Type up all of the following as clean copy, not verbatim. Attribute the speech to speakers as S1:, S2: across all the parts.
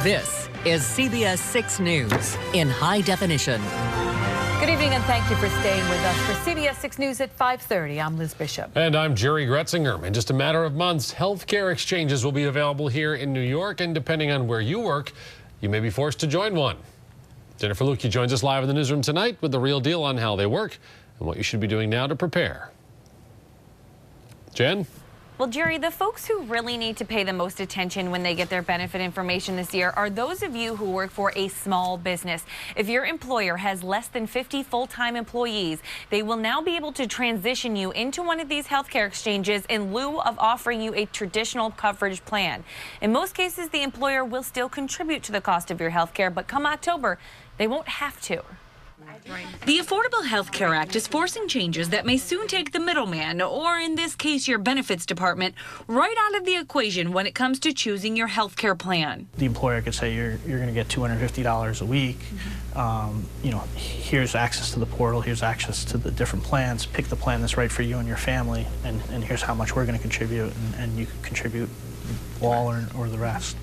S1: This is CBS 6 News in high definition.
S2: Good evening and thank you for staying with us for CBS 6 News at 5:30. I'm Liz Bishop.
S3: And I'm Jerry Gretzinger. In just a matter of months, healthcare exchanges will be available here in New York, and depending on where you work, you may be forced to join one. Jennifer Lukey joins us live in the newsroom tonight with the real deal on how they work and what you should be doing now to prepare. Jen?
S4: Well, Jerry, the folks who really need to pay the most attention when they get their benefit information this year are those of you who work for a small business. If your employer has less than 50 full-time employees, they will now be able to transition you into one of these healthcare exchanges in lieu of offering you a traditional coverage plan. In most cases, the employer will still contribute to the cost of your healthcare, but come October, they won't have to.
S5: The Affordable Health Care Act is forcing changes that may soon take the middleman, or in this case, your benefits department, right out of the equation when it comes to choosing your health care plan.
S6: The employer could say you're going to get $250 a week. Here's access to the portal, here's access to the different plans. Pick the plan that's right for you and your family, and here's how much we're going to contribute, and you can contribute all or the rest.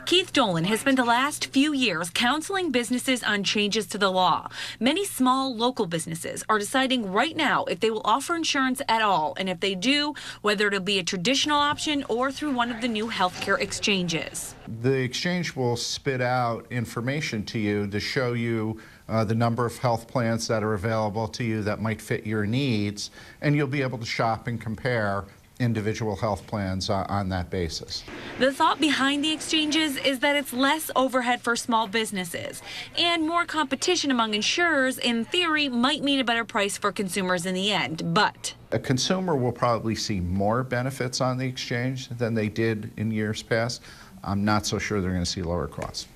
S5: Keith Dolan has spent the last few years counseling businesses on changes to the law. Many small local businesses are deciding right now if they will offer insurance at all, and if they do, whether it'll be a traditional option or through one of the new healthcare exchanges.
S7: The exchange will spit out information to you to show you the number of health plans that are available to you that might fit your needs, and you'll be able to shop and compare individual health plans on that basis.
S5: The thought behind the exchanges is that it's less overhead for small businesses, and more competition among insurers, in theory, might mean a better price for consumers in the end. But
S7: a consumer will probably see more benefits on the exchange than they did in years past. I'm not so sure they're going to see lower costs.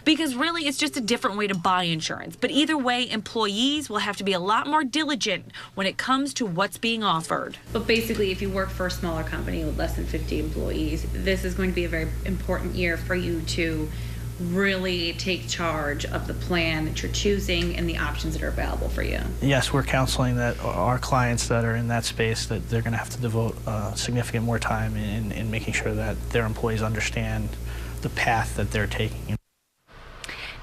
S5: Because really, it's just a different way to buy insurance. But either way, employees will have to be a lot more diligent when it comes to what's being offered.
S8: But basically, if you work for a smaller company with less than 50 employees, this is going to be a very important year for you to really take charge of the plan that you're choosing and the options that are available for you.
S6: Yes, we're counseling that our clients that are in that space, that they're going to have to devote significant more time in making sure that their employees understand the path that they're taking.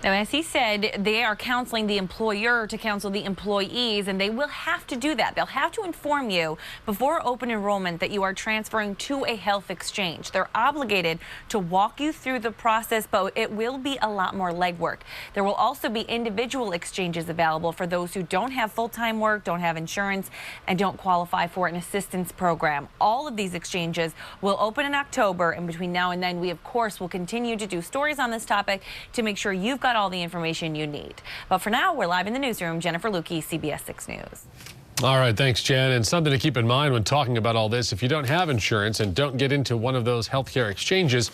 S4: Now, as he said, they are counseling the employer to counsel the employees, and they will have to do that. They'll have to inform you before open enrollment that you are transferring to a health exchange. They're obligated to walk you through the process, but it will be a lot more legwork. There will also be individual exchanges available for those who don't have full-time work, don't have insurance, and don't qualify for an assistance program. All of these exchanges will open in October, and between now and then, we, of course, will continue to do stories on this topic to make sure you've got all the information you need. But for now, we're live in the newsroom. Jennifer Lukey, CBS 6 News.
S3: All right, thanks, Jen. And something to keep in mind when talking about all this, if you don't have insurance and don't get into one of those healthcare exchanges,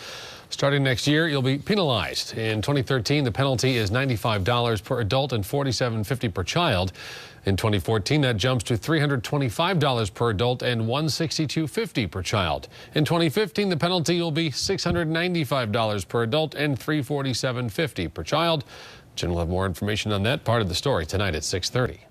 S3: starting next year, you'll be penalized. In 2013, the penalty is $95 per adult and $47.50 per child. In 2014, that jumps to $325 per adult and $162.50 per child. In 2015, the penalty will be $695 per adult and $347.50 per child. Jen will have more information on that part of the story tonight at 6:30.